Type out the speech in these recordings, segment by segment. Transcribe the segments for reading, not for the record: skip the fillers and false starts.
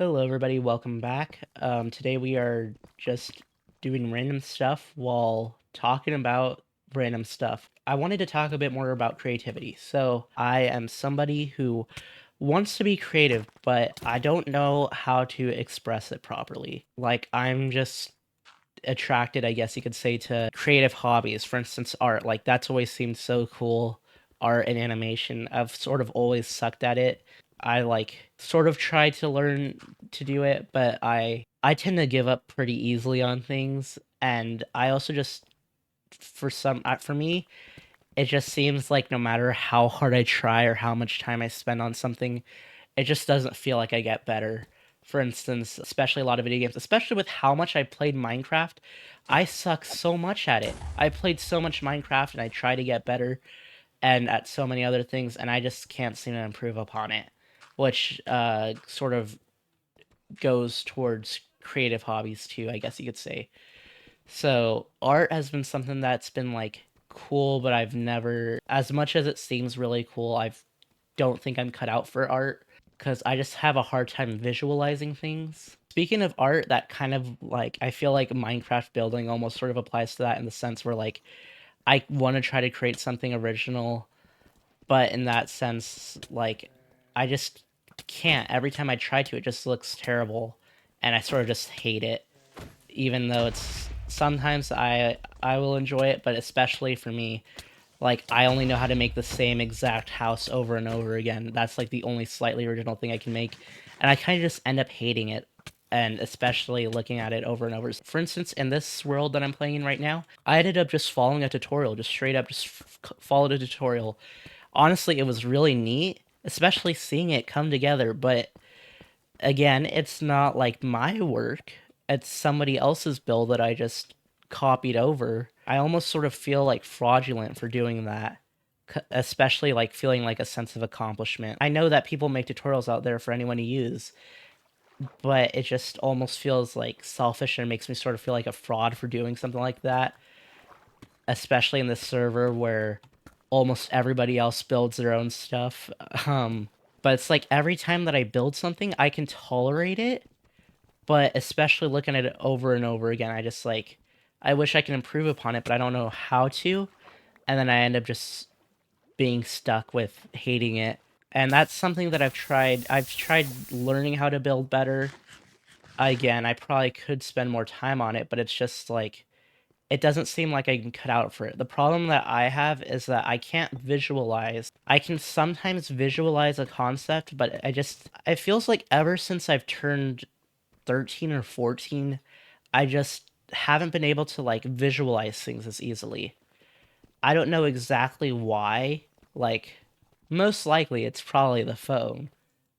Hello, everybody. Welcome back. Today we are just doing random stuff while talking about random stuff. I wanted to talk a bit more about creativity. So, I am somebody who wants to be creative, but I don't know how to express it properly. Like, I'm just attracted, I guess you could say, to creative hobbies. For instance, art. Like, that's always seemed so cool. Art and animation. I've sort of always sucked at it. I like sort of try to learn to do it, but I tend to give up pretty easily on things, and I also just for me, it just seems like no matter how hard I try or how much time I spend on something, it just doesn't feel like I get better. For instance, especially a lot of video games, especially with how much I played Minecraft, I suck so much at it. I played so much Minecraft and I try to get better and at so many other things, and I just can't seem to improve upon it, which sort of goes towards creative hobbies too, I guess you could say. So art has been something that's been like cool, but I've never, as much as it seems really cool, I don't think I'm cut out for art because I just have a hard time visualizing things. Speaking of art, that kind of like I feel like Minecraft building almost sort of applies to that in the sense where like I want to try to create something original, but in that sense, like I just can't. Every time I try to, it just looks terrible, and I sort of just hate it. Even though it's sometimes I will enjoy it, but especially for me, like I only know how to make the same exact house over and over again. That's like the only slightly original thing I can make, and I kind of just end up hating it. And especially looking at it over and over. For instance, in this world that I'm playing in right now, I ended up just following a tutorial, just straight up just followed a tutorial. Honestly, it was really neat, especially seeing it come together. But again, it's not like my work. It's somebody else's build that I just copied over. I almost sort of feel like fraudulent for doing that, especially like feeling like a sense of accomplishment. I know that people make tutorials out there for anyone to use, but it just almost feels like selfish and makes me sort of feel like a fraud for doing something like that, especially in this server where almost everybody else builds their own stuff. Um, but it's like every time that I build something, I can tolerate it, but especially looking at it over and over again, I just like I wish I could improve upon it, but I don't know how to, and then I end up just being stuck with hating it. And that's something that I've tried learning how to build better. Again, I probably could spend more time on it, but it's just like it doesn't seem like I can cut out for it. The problem that I have is that I can't visualize. I can sometimes visualize a concept, but it feels like ever since I've turned 13 or 14, I just haven't been able to like visualize things as easily. I don't know exactly why. Like, most likely it's probably the phone.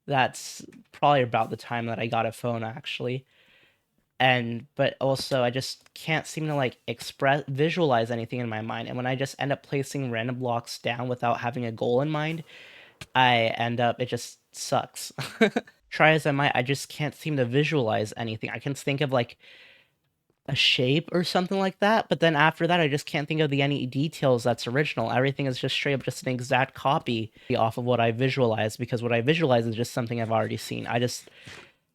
That's probably about the time that I got a phone actually. And but also I just can't seem to like express visualize anything in my mind. And when I just end up placing random blocks down without having a goal in mind, I end up it just sucks. Try as I might, I just can't seem to visualize anything. I can think of like a shape or something like that, but then after that, I just can't think of the any details that's original. Everything is just straight up just an exact copy off of what I visualize because what I visualize is just something I've already seen. I just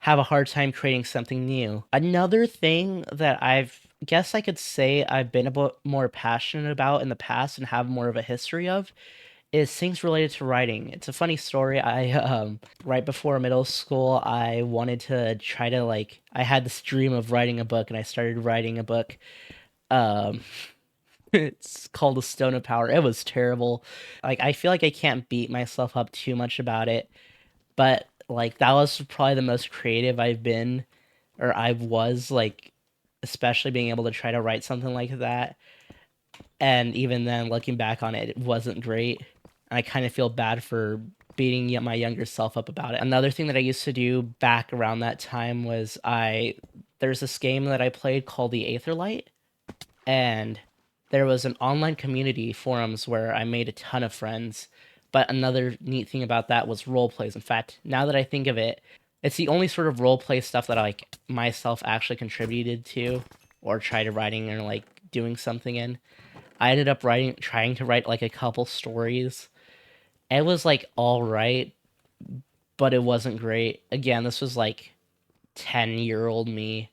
have a hard time creating something new. Another thing that guess I could say I've been a bit more passionate about in the past and have more of a history of is things related to writing. It's a funny story. I right before middle school, I wanted to try to like I had this dream of writing a book and I started writing a book. Um it's called The Stone of Power. It was terrible. Like I feel like I can't beat myself up too much about it, but like that was probably the most creative I've been or I was like especially being able to try to write something like that. And even then, looking back on it, it wasn't great. I kind of feel bad for beating my younger self up about it. Another thing that I used to do back around that time was there's this game that I played called the Aetherlight, and there was an online community forums where I made a ton of friends. But another neat thing about that was role plays. In fact, now that I think of it, it's the only sort of role play stuff that I like myself actually contributed to or tried writing or like doing something in. I ended up trying to write like a couple stories. It was like all right, but it wasn't great. Again, this was like 10-year-old me,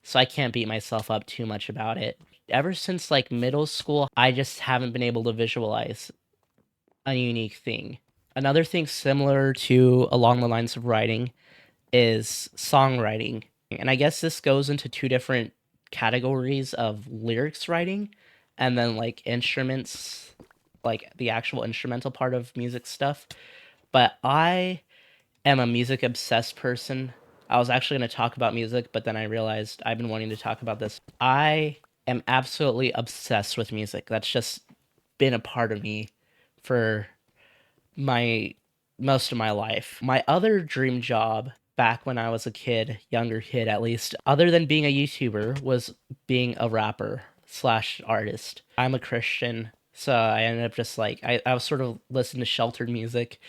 so I can't beat myself up too much about it. Ever since like middle school, I just haven't been able to visualize a unique thing. Another thing similar to along the lines of writing is songwriting. And I guess this goes into two different categories of lyrics writing and then like instruments, like the actual instrumental part of music stuff. But I am a music obsessed person. I was actually going to talk about music, but then I realized I've been wanting to talk about this. I am absolutely obsessed with music. That's just been a part of me for my most of my life. My other dream job back when I was a kid, younger kid at least, other than being a YouTuber, was being a rapper slash artist. I'm a Christian, so I ended up just like I was sort of listening to sheltered music,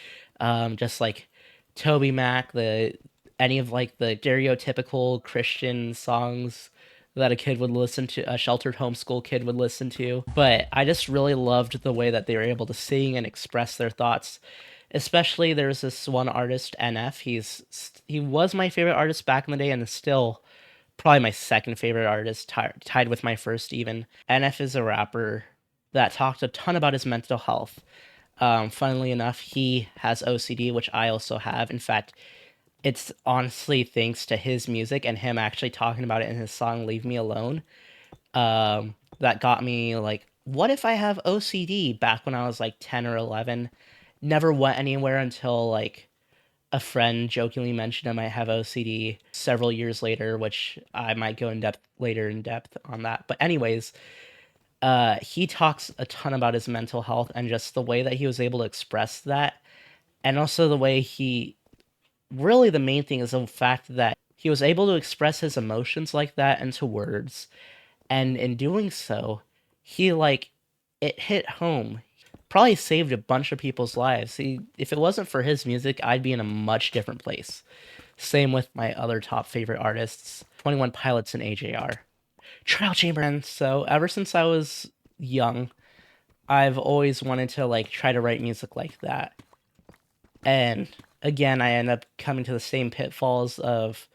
just like Toby Mac, the any of like the stereotypical Christian songs that a kid would listen to, a sheltered homeschool kid would listen to. But I just really loved the way that they were able to sing and express their thoughts. Especially there's this one artist, NF. He was my favorite artist back in the day and is still probably my second favorite artist, tied with my first even. NF is a rapper that talked a ton about his mental health. Funnily enough, he has OCD, which I also have. In fact, it's honestly thanks to his music and him actually talking about it in his song "Leave Me Alone" that got me like, what if I have OCD? Back when I was like 10 or 11, never went anywhere until like a friend jokingly mentioned I might have OCD several years later, which I might go in depth on that. But anyways, he talks a ton about his mental health and just the way that he was able to express that, and also the way he really the main thing is the fact that he was able to express his emotions like that into words, and in doing so, he like it hit home. Probably saved a bunch of people's lives. If it wasn't for his music, I'd be in a much different place. Same with my other top favorite artists, 21 Pilots and AJR. Trial Chamber. And so ever since I was young, I've always wanted to like try to write music like that. And again, I end up coming to the same pitfalls of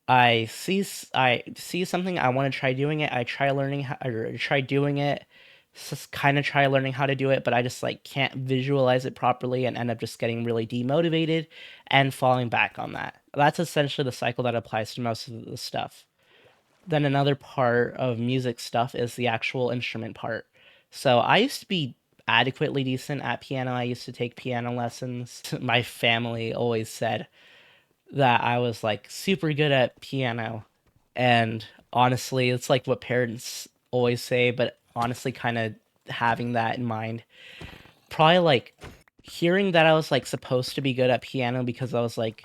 I see something, I want to try doing it. I try learning how, or try doing it, kind of try learning how to do it, but I just like can't visualize it properly and end up just getting really demotivated and falling back on that. That's essentially the cycle that applies to most of the stuff. Then another part of music stuff is the actual instrument part. So I used to be adequately decent at piano. I used to take piano lessons. My family always said that I was like super good at piano. And honestly, it's like what parents always say, but honestly, kind of having that in mind. Probably like hearing that I was like supposed to be good at piano because I was like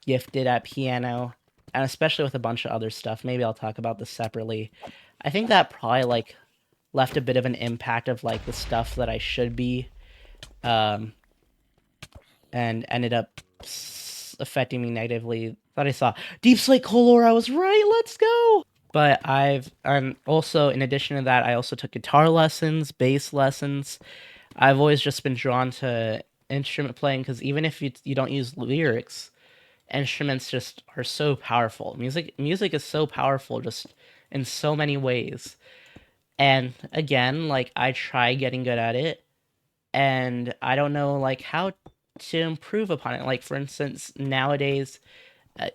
gifted at piano, and especially with a bunch of other stuff. Maybe I'll talk about this separately. I think that probably like left a bit of an impact of like the stuff that I should be, um, and ended up affecting me negatively. Thought I saw Deep Slate Color. I was right. Let's go. But and also in addition to that, I also took guitar lessons, bass lessons. I've always just been drawn to instrument playing because even if you don't use lyrics, instruments just are so powerful. Music is so powerful just in so many ways. And again, like I try getting good at it, and I don't know like how to improve upon it. Like for instance, nowadays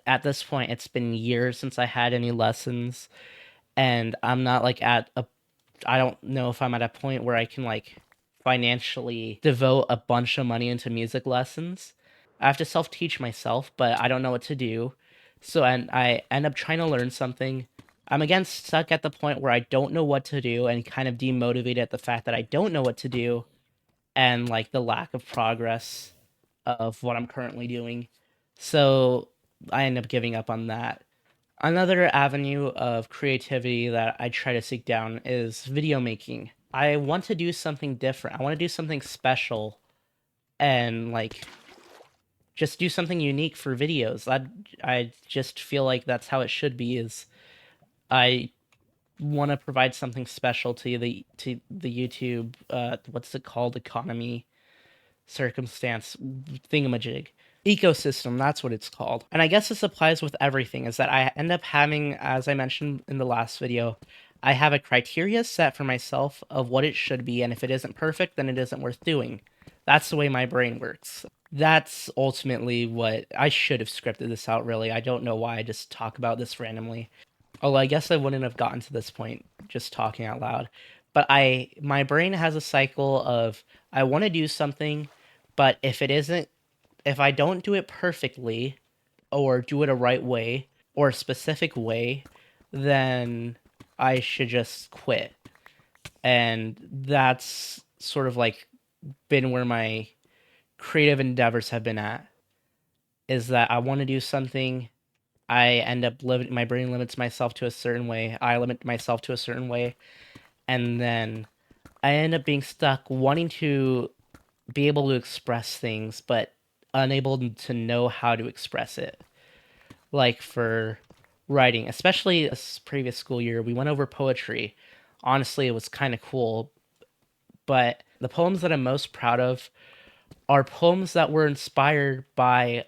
at this point it's been years since I had any lessons, and I'm not like at a I don't know if I'm at a point where I can like financially devote a bunch of money into music lessons. I have to self teach myself, but I don't know what to do. So and I end up trying to learn something. I'm again stuck at the point where I don't know what to do and kind of demotivated at the fact that I don't know what to do and like the lack of progress of what I'm currently doing. So I end up giving up on that. Another avenue of creativity that I try to seek down is video making. I want to do something different. I want to do something special and like just do something unique for videos. I just feel like that's how it should be is I want to provide something special to the YouTube what's it called, economy circumstance thingamajig. ecosystem, that's what it's called. And I guess this applies with everything, is that I end up having, as I mentioned in the last video, I have a criteria set for myself of what it should be, and if it isn't perfect, then it isn't worth doing. That's the way my brain works. That's ultimately what I should have scripted this out, really. I don't know why I just talk about this randomly. Although I guess I wouldn't have gotten to this point just talking out loud. But my brain has a cycle of I want to do something, but if I don't do it perfectly or do it a right way or a specific way, then I should just quit. And that's sort of like been where my creative endeavors have been at, is that I want to do something. I end up my brain limits myself to a certain way. I limit myself to a certain way. And then I end up being stuck wanting to be able to express things, but unable to know how to express it. Like for writing, especially this previous school year, we went over poetry. Honestly, it was kind of cool, but the poems that I'm most proud of are poems that were inspired by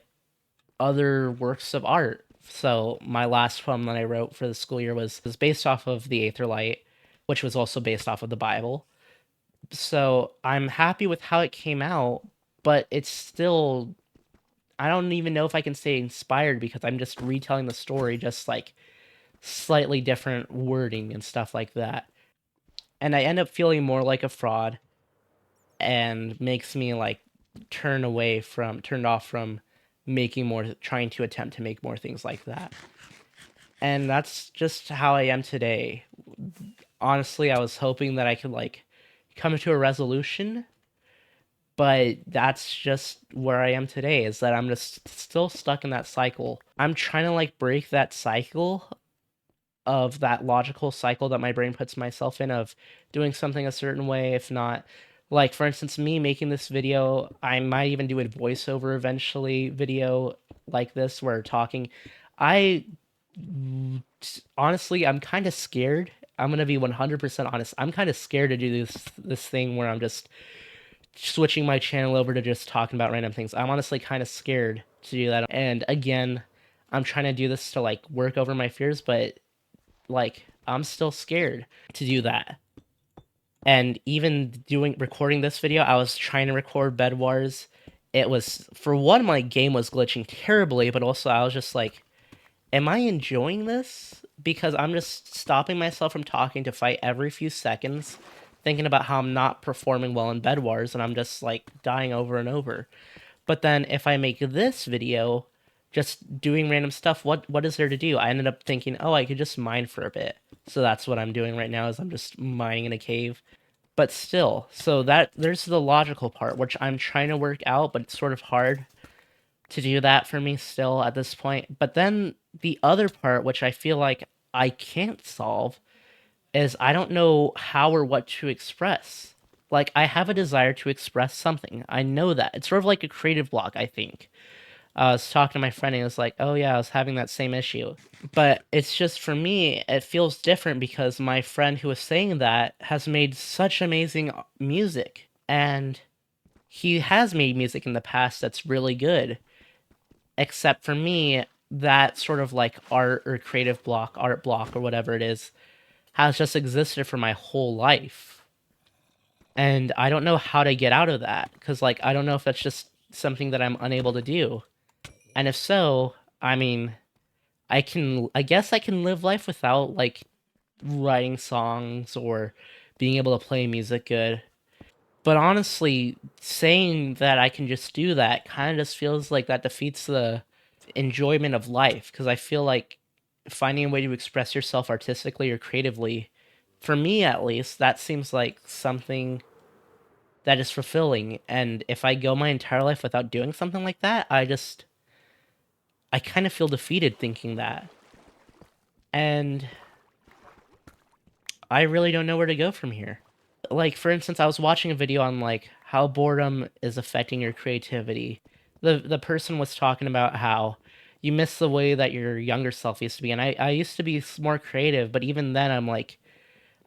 other works of art. So my last poem that I wrote for the school year was based off of the Aether Light, which was also based off of the Bible. So I'm happy with how it came out, but it's still, I don't even know if I can say inspired because I'm just retelling the story, just like slightly different wording and stuff like that. And I end up feeling more like a fraud and makes me like turned off from making more, trying to attempt to make more things like that. And that's just how I am today. Honestly, I was hoping that I could like come to a resolution, but that's just where I am today, is that I'm just still stuck in that cycle. I'm trying to like break that cycle, of that logical cycle that my brain puts myself in, of doing something a certain way. If not, like for instance, me making this video, I might even do a voiceover eventually video like this where talking. I honestly, I'm kind of scared. I'm gonna be 100% honest. I'm kind of scared to do this thing where I'm just switching my channel over to just talking about random things. I'm honestly kind of scared to do that. And again, I'm trying to do this to like work over my fears, but like I'm still scared to do that. And even doing recording this video, I was trying to record Bed Wars. It was, for one, my game was glitching terribly, but also I was just like, am I enjoying this? Because I'm just stopping myself from talking to fight every few seconds, thinking about how I'm not performing well in Bed Wars, and I'm just like dying over and over. But then if I make this video, just doing random stuff, what is there to do? I ended up thinking, oh, I could just mine for a bit. So that's what I'm doing right now, is I'm just mining in a cave. But still, so that there's the logical part, which I'm trying to work out, but it's sort of hard to do that for me still at this point. But then the other part, which I feel like I can't solve, is I don't know how or what to express. Like, I have a desire to express something. I know that. It's sort of like a creative block, I think. I was talking to my friend and he was like, oh yeah, I was having that same issue. But it's just, for me, it feels different because my friend who was saying that has made such amazing music. And he has made music in the past that's really good. Except for me, that sort of like art or creative block, art block or whatever it is, has just existed for my whole life. And I don't know how to get out of that, because like I don't know if that's just something that I'm unable to do. And if so, I mean, I guess I can live life without like writing songs or being able to play music good. But honestly, saying that I can just do that kind of just feels like that defeats the enjoyment of life, because I feel like finding a way to express yourself artistically or creatively, for me at least, that seems like something that is fulfilling. And if I go my entire life without doing something like that, I kind of feel defeated thinking that. And I really don't know where to go from here. Like for instance, I was watching a video on like how boredom is affecting your creativity. The person was talking about how you miss the way that your younger self used to be, and I used to be more creative, but even then I'm like,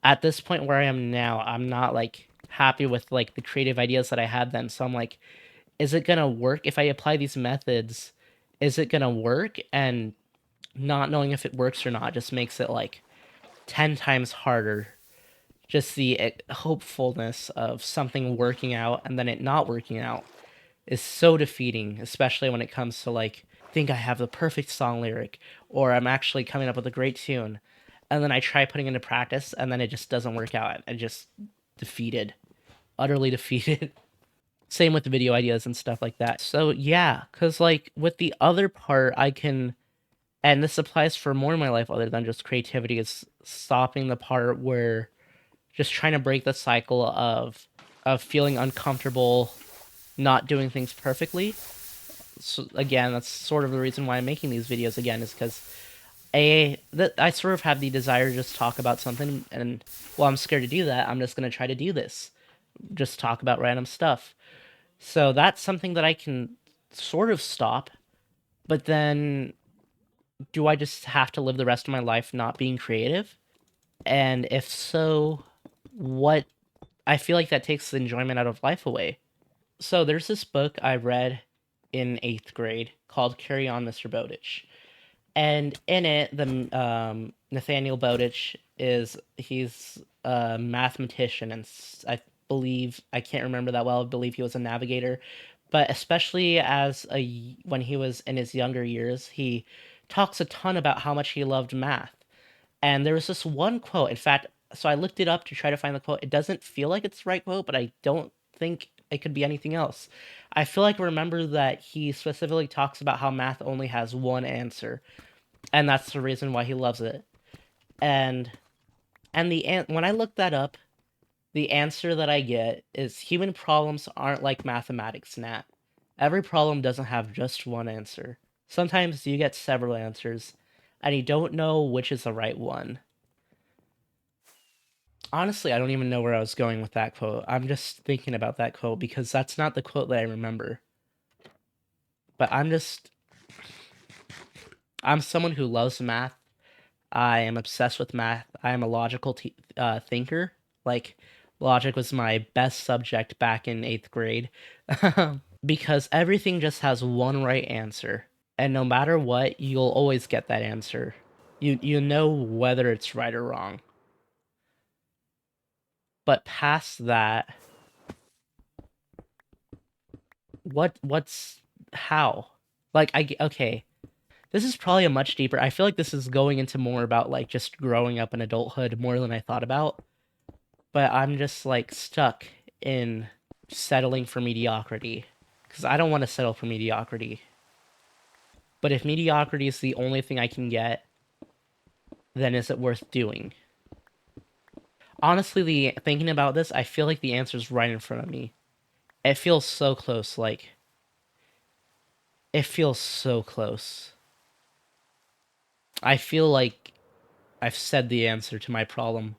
at this point where I am now, I'm not like happy with like the creative ideas that I had then. So I'm like, is it gonna work if I apply these methods? Is it gonna work? And not knowing if it works or not just makes it like 10 times harder. Just the hopefulness of something working out and then it not working out is so defeating, especially when it comes to like, think I have the perfect song lyric or I'm actually coming up with a great tune. And then I try putting it into practice and then it just doesn't work out. I just defeated, utterly defeated. Same with the video ideas and stuff like that. So yeah, because like with the other part, I can, and this applies for more in my life other than just creativity, is stopping the part where just trying to break the cycle of feeling uncomfortable, not doing things perfectly. So again, that's sort of the reason why I'm making these videos again, is because that I sort of have the desire to just talk about something, and well, I'm scared to do that. I'm just gonna try to do this, just talk about random stuff. So that's something that I can sort of stop, but then do I just have to live the rest of my life not being creative? And if so, what? I feel like that takes the enjoyment out of life away. So there's this book I read in 8th grade called Carry On, Mr. Bowditch. And in it, the Nathaniel Bowditch he's a mathematician, and I believe, I can't remember that well. I believe he was a navigator, but especially when he was in his younger years, he talks a ton about how much he loved math. And there was this one quote. In fact, so I looked it up to try to find the quote. It doesn't feel like it's the right quote, but I don't think it could be anything else. I feel like I remember that he specifically talks about how math only has one answer, and that's the reason why he loves it. And when I look that up, the answer that I get is human problems aren't like mathematics, Nat. Every problem doesn't have just one answer. Sometimes you get several answers, and you don't know which is the right one. Honestly, I don't even know where I was going with that quote. I'm just thinking about that quote because that's not the quote that I remember. But I'm someone who loves math. I am obsessed with math. I am a logical thinker. Like, logic was my best subject back in 8th grade. Because everything just has one right answer. And no matter what, you'll always get that answer. You know whether it's right or wrong. But past that, what's how? Like okay, this is probably a much deeper. I feel like this is going into more about like just growing up in adulthood more than I thought about. But I'm just like stuck in settling for mediocrity because I don't want to settle for mediocrity. But if mediocrity is the only thing I can get, then is it worth doing? Honestly, the thinking about this, I feel like the answer is right in front of me. It feels so close, like it feels so close. I feel like I've said the answer to my problem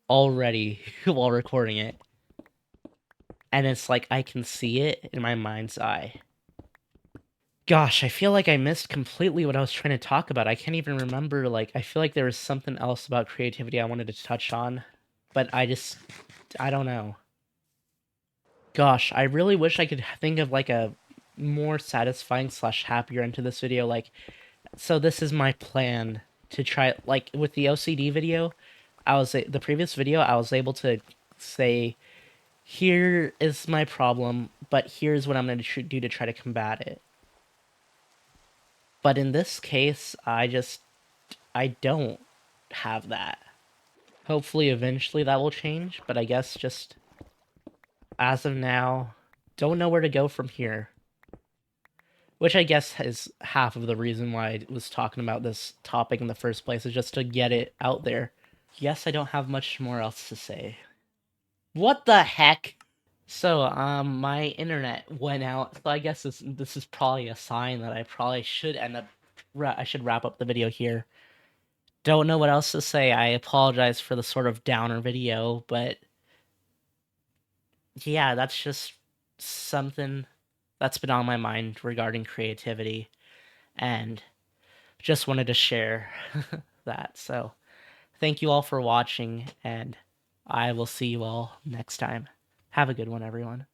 already while recording it. And it's like I can see it in my mind's eye. Gosh, I feel like I missed completely what I was trying to talk about. I can't even remember. Like, I feel like there was something else about creativity I wanted to touch on, but I don't know. Gosh, I really wish I could think of like a more satisfying slash happier end to this video. Like, so this is my plan to try, like with the OCD video, the previous video, I was able to say, here is my problem, but here's what I'm going to do to try to combat it. But in this case, I don't have that. Hopefully, eventually that will change, but I guess just as of now, don't know where to go from here. Which I guess is half of the reason why I was talking about this topic in the first place, is just to get it out there. Yes, I don't have much more else to say. What the heck? So, my internet went out, so I guess this is probably a sign that I probably should end up, I should wrap up the video here. Don't know what else to say. I apologize for the sort of downer video, but yeah, that's just something that's been on my mind regarding creativity, and just wanted to share that. So, thank you all for watching, and I will see you all next time. Have a good one, everyone.